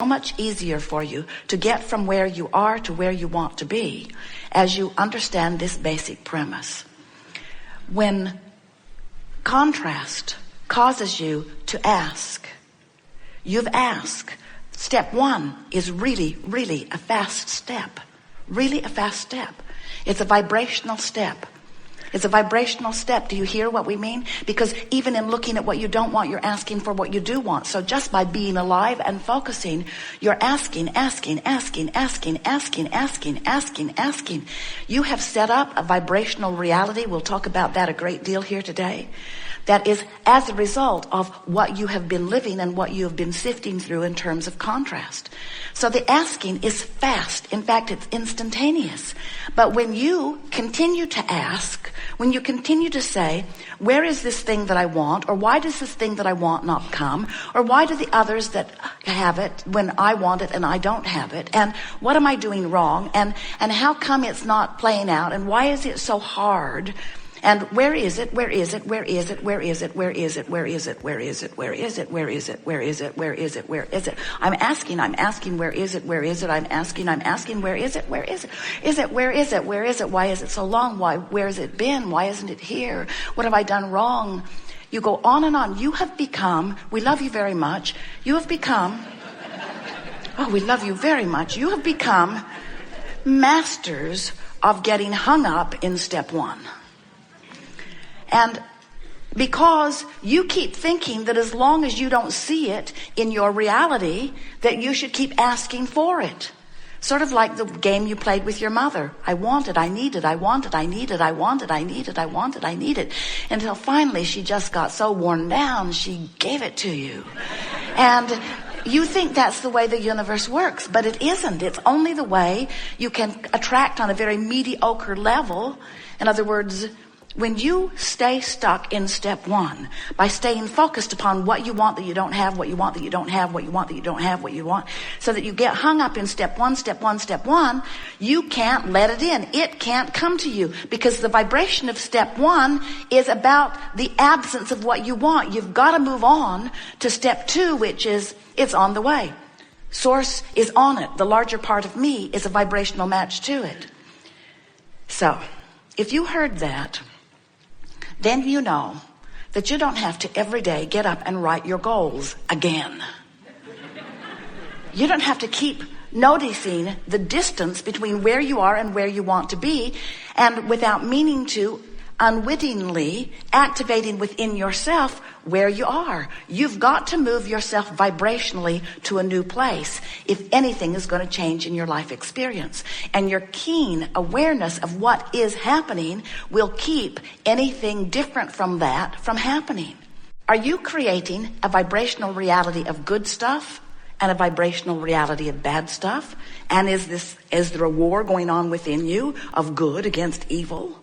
much easier for you to get from where you are to where you want to be as you understand this basic premise. When contrast causes you to ask, you've asked. Step one is really, really a fast step. Really a fast step. It's a vibrational step. It's a vibrational step. Do you hear what we mean? Because even in looking at what you don't want, you're asking for what you do want. So just by being alive and focusing, you're asking. You have set up a vibrational reality. We'll talk about that a great deal here today. That is as a result of what you have been living and what you have been sifting through in terms of contrast. So the asking is fast. In fact, it's instantaneous. But when you continue to ask, when you continue to say, where is this thing that I want? Or why does this thing that I want not come? Or why do the others that have it when I want it and I don't have it? And what am I doing wrong? And how come it's not playing out? And why is it so hard? And where is it? Where is it? Where is it? Where is it? Where is it? Where is it? Where is it? Where is it? Where is it? Where is it? Where is it? Where is it? I'm asking, where is it? Where is it? I'm asking, where is it? Where is it? Is it? Where is it? Where is it? Why is it so long? Where has it been? Why isn't it here? What have I done wrong? You go on and on. You have become, we love you very much. You have become, oh, we love you very much. You have become masters of getting hung up in step one. And because you keep thinking that as long as you don't see it in your reality, that you should keep asking for it. Sort of like the game you played with your mother. I want it, I need it, I want it, I need it, I want it, I need it, I want it, I need it. Until finally she just got so worn down, she gave it to you. And you think that's the way the universe works, but it isn't. It's only the way you can attract on a very mediocre level. In other words, when you stay stuck in step one, by staying focused upon what you want that you don't have, what you want that you don't have, what you want that you don't have, what you want, so that you get hung up in step one, you can't let it in. It can't come to you because the vibration of step one is about the absence of what you want. You've got to move on to step two, which is it's on the way. Source is on it. The larger part of me is a vibrational match to it. So, if you heard that, then you know that you don't have to every day get up and write your goals again. You don't have to keep noticing the distance between where you are and where you want to be, and without meaning to, unwittingly activating within yourself where you are. You've got to move yourself vibrationally to a new place if anything is going to change in your life experience. And your keen awareness of what is happening will keep anything different from that from happening. Are you creating a vibrational reality of good stuff and a vibrational reality of bad stuff? And is there a war going on within you of good against evil?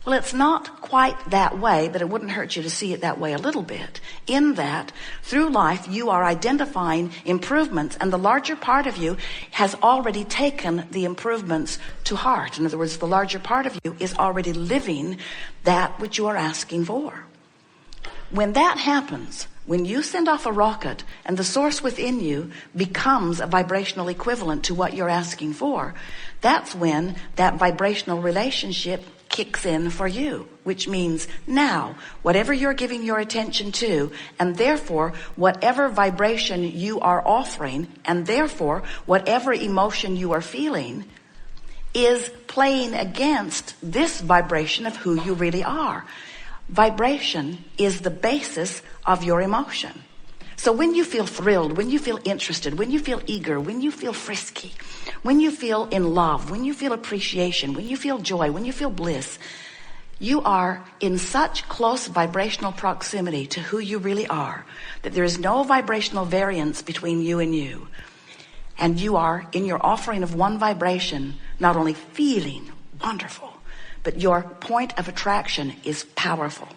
Well, it's not quite that way, but it wouldn't hurt you to see it that way a little bit. In that, through life, you are identifying improvements, and the larger part of you has already taken the improvements to heart. In other words, the larger part of you is already living that which you are asking for. When that happens, when you send off a rocket and the source within you becomes a vibrational equivalent to what you're asking for, that's when that vibrational relationship kicks in for you, which means now, whatever you're giving your attention to, and therefore whatever vibration you are offering, and therefore whatever emotion you are feeling, is playing against this vibration of who you really are. Vibration is the basis of your emotion. So when you feel thrilled, when you feel interested, when you feel eager, when you feel frisky, when you feel in love, when you feel appreciation, when you feel joy, when you feel bliss, you are in such close vibrational proximity to who you really are that there is no vibrational variance between you and you. And you are, in your offering of one vibration, not only feeling wonderful, but your point of attraction is powerful.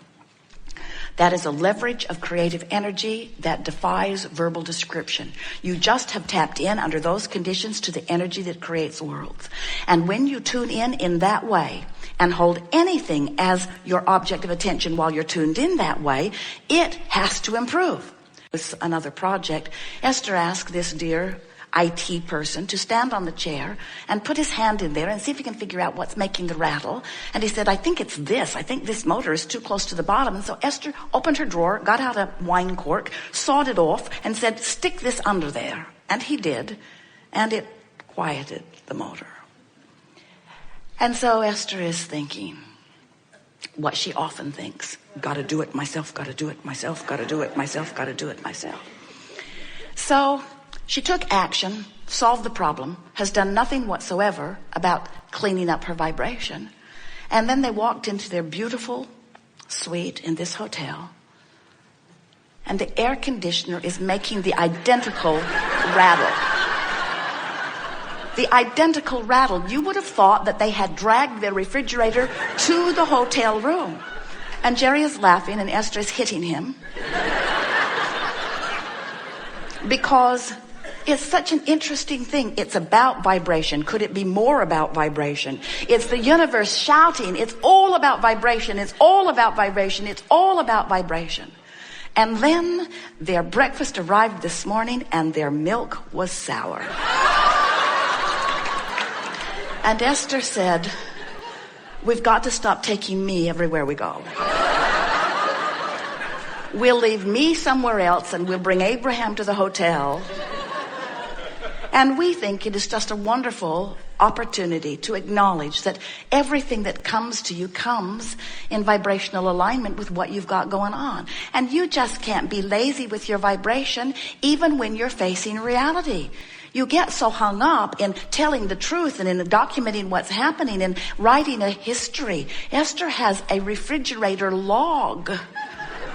That is a leverage of creative energy that defies verbal description. You just have tapped in under those conditions to the energy that creates worlds. And when you tune in that way and hold anything as your object of attention while you're tuned in that way, it has to improve. With another project, Esther asked this dear IT person to stand on the chair and put his hand in there and see if he can figure out what's making the rattle. And he said, I think it's this. I think this motor is too close to the bottom. And so Esther opened her drawer, got out a wine cork, sawed it off, and said, stick this under there. And he did. And it quieted the motor. And so Esther is thinking what she often thinks. Gotta do it myself, gotta do it myself, gotta do it myself, gotta do it myself. So she took action, solved the problem, has done nothing whatsoever about cleaning up her vibration. And then they walked into their beautiful suite in this hotel. And the air conditioner is making the identical rattle. The identical rattle. You would have thought that they had dragged their refrigerator to the hotel room. And Jerry is laughing and Esther is hitting him. Because it's such an interesting thing. It's about vibration. Could it be more about vibration? It's the universe shouting. It's all about vibration. It's all about vibration. It's all about vibration. And then their breakfast arrived this morning and their milk was sour. And Esther said, we've got to stop taking me everywhere we go. We'll leave me somewhere else and we'll bring Abraham to the hotel. And we think it is just a wonderful opportunity to acknowledge that everything that comes to you comes in vibrational alignment with what you've got going on. And you just can't be lazy with your vibration even when you're facing reality. You get so hung up in telling the truth and in documenting what's happening and writing a history. Esther has a refrigerator log.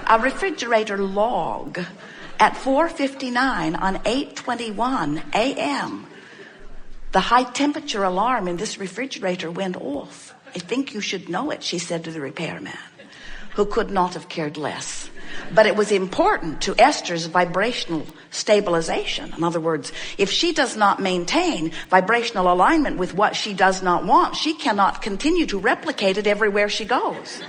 A refrigerator log at 4:59 on 8:21 a.m. The high temperature alarm in this refrigerator went off. I think you should know it, she said to the repairman, who could not have cared less. But it was important to Esther's vibrational stabilization. In other words, if she does not maintain vibrational alignment with what she does not want, she cannot continue to replicate it everywhere she goes.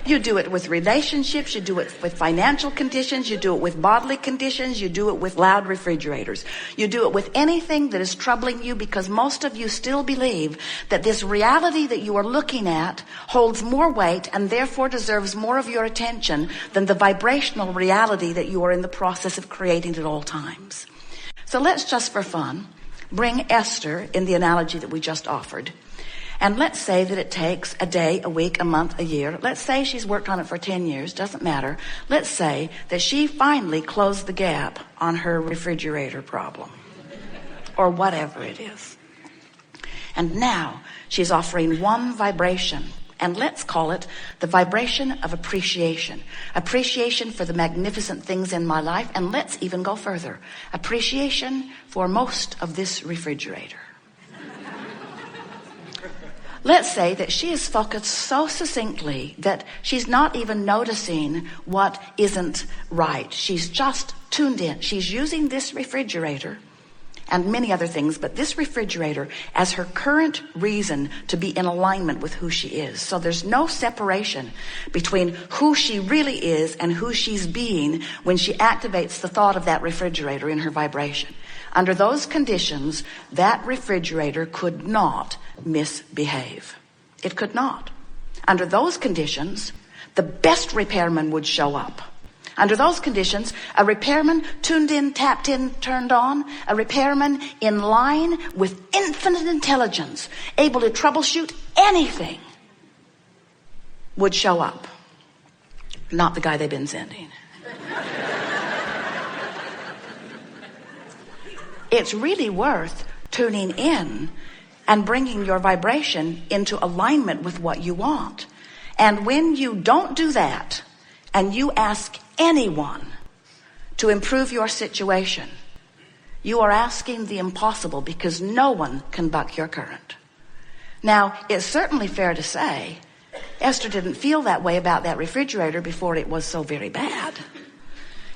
You do it with relationships, you do it with financial conditions, you do it with bodily conditions, you do it with loud refrigerators. You do it with anything that is troubling you, because most of you still believe that this reality that you are looking at holds more weight and therefore deserves more of your attention than the vibrational reality that you are in the process of creating at all times. So let's just for fun bring Esther in the analogy that we just offered. And let's say that it takes a day, a week, a month, a year. Let's say she's worked on it for 10 years. Doesn't matter. Let's say that she finally closed the gap on her refrigerator problem. Or whatever it is. And now she's offering one vibration. And let's call it the vibration of appreciation. Appreciation for the magnificent things in my life. And let's even go further. Appreciation for most of this refrigerator. Let's say that she is focused so succinctly that she's not even noticing what isn't right. She's just tuned in. She's using this refrigerator and many other things, but this refrigerator as her current reason to be in alignment with who she is. So there's no separation between who she really is and who she's being when she activates the thought of that refrigerator in her vibration. Under those conditions, that refrigerator could not misbehave. It could not. Under those conditions, the best repairman would show up. Under those conditions, a repairman tuned in, tapped in, turned on, a repairman in line with infinite intelligence, able to troubleshoot anything, would show up. Not the guy they've been sending. It's really worth tuning in and bringing your vibration into alignment with what you want. And when you don't do that, and you ask anyone to improve your situation, you are asking the impossible, because no one can buck your current. Now, it's certainly fair to say Esther didn't feel that way about that refrigerator before it was so very bad.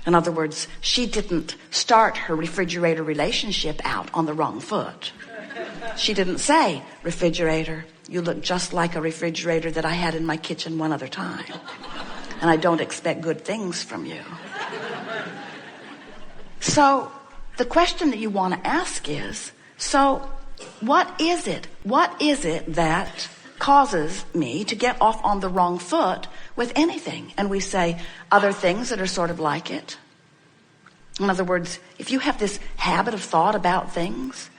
In other words, she didn't start her refrigerator relationship out on the wrong foot. She didn't say, refrigerator, you look just like a refrigerator that I had in my kitchen one other time. And I don't expect good things from you. So the question that you want to ask is, so what is it? What is it that causes me to get off on the wrong foot with anything? And we say other things that are sort of like it. In other words, if you have this habit of thought about things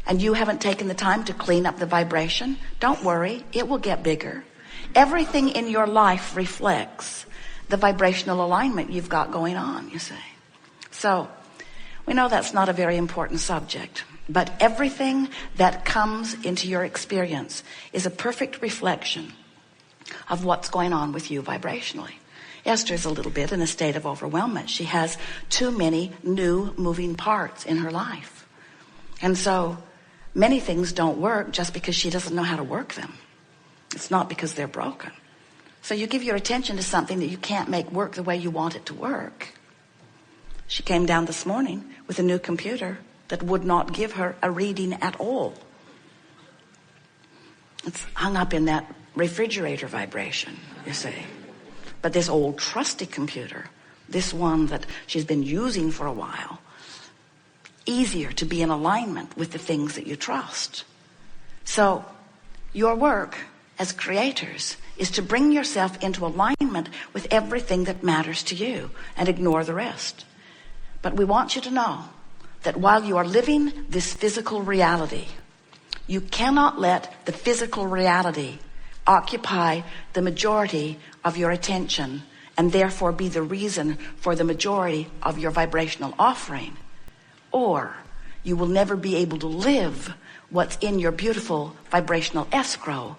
and you haven't taken the time to clean up the vibration, don't worry, it will get bigger. Everything in your life reflects the vibrational alignment you've got going on, you see. So we know that's not a very important subject, but everything that comes into your experience is a perfect reflection of what's going on with you vibrationally. Esther's a little bit in a state of overwhelmment. She has too many new moving parts in her life. And so many things don't work just because she doesn't know how to work them. It's not because they're broken. So you give your attention to something that you can't make work the way you want it to work. She came down this morning with a new computer that would not give her a reading at all. It's hung up in that refrigerator vibration, you see. But this old trusty computer, this one that she's been using for a while, easier to be in alignment with the things that you trust. So your work as creators is to bring yourself into alignment with everything that matters to you and ignore the rest. But we want you to know that while you are living this physical reality, you cannot let the physical reality occupy the majority of your attention and therefore be the reason for the majority of your vibrational offering. Or you will never be able to live what's in your beautiful vibrational escrow,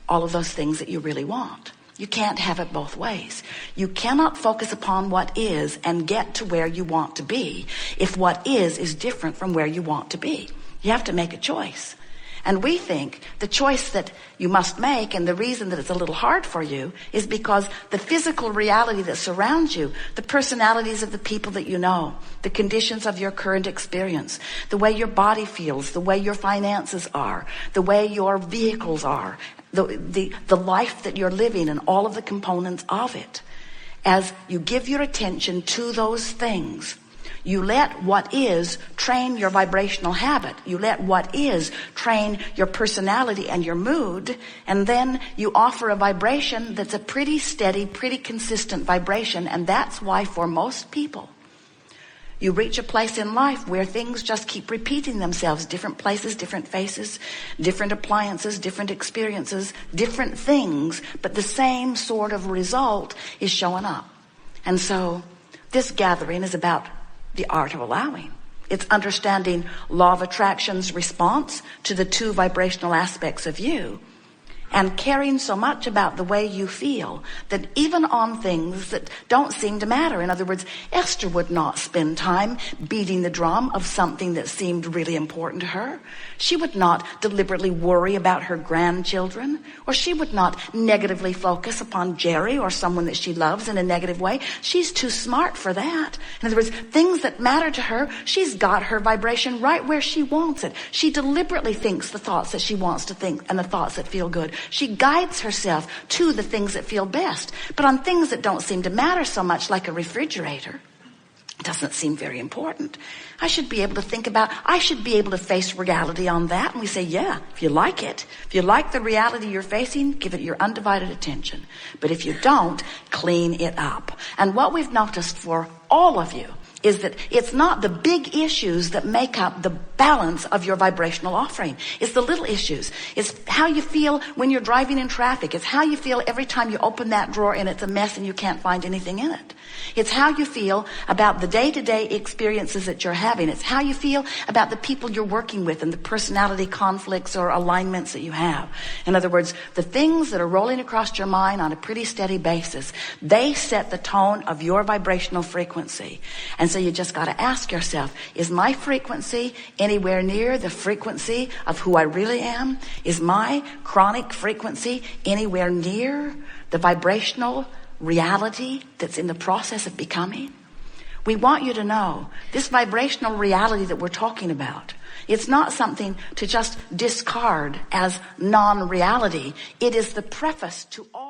all of those things that you really want. You can't have it both ways. You cannot focus upon what is and get to where you want to be if what is different from where you want to be. You have to make a choice. And we think the choice that you must make, and the reason that it's a little hard for you, is because the physical reality that surrounds you, the personalities of the people that you know, the conditions of your current experience, the way your body feels, the way your finances are, the way your vehicles are, the life that you're living and all of the components of it. As you give your attention to those things, you let what is train your vibrational habit. You let what is train your personality and your mood. And then you offer a vibration that's a pretty steady, pretty consistent vibration. And that's why for most people, you reach a place in life where things just keep repeating themselves. Different places, different faces, different appliances, different experiences, different things. But the same sort of result is showing up. And so this gathering is about the art of allowing. It's understanding law of attraction's response to the two vibrational aspects of you, and caring so much about the way you feel that even on things that don't seem to matter. In other words, Esther would not spend time beating the drum of something that seemed really important to her. She would not deliberately worry about her grandchildren, or she would not negatively focus upon Jerry or someone that she loves in a negative way. She's too smart for that. In other words, things that matter to her, she's got her vibration right where she wants it. She deliberately thinks the thoughts that she wants to think and the thoughts that feel good. She guides herself to the things that feel best. But on things that don't seem to matter so much, like a refrigerator, it doesn't seem very important. I should be able to think about, I should be able to face reality on that. And we say, yeah, if you like it, if you like the reality you're facing, give it your undivided attention. But if you don't, clean it up. And what we've noticed for all of you is that it's not the big issues that make up the balance of your vibrational offering. It's the little issues. It's how you feel when you're driving in traffic. It's how you feel every time you open that drawer and it's a mess and you can't find anything in it. It's how you feel about the day-to-day experiences that you're having. It's how you feel about the people you're working with and the personality conflicts or alignments that you have. In other words, the things that are rolling across your mind on a pretty steady basis, they set the tone of your vibrational frequency. And so you just got to ask yourself, is my frequency anywhere near the frequency of who I really am? Is my chronic frequency anywhere near the vibrational reality that's in the process of becoming? We want you to know this vibrational reality that we're talking about, it's not something to just discard as non-reality. It is the preface to all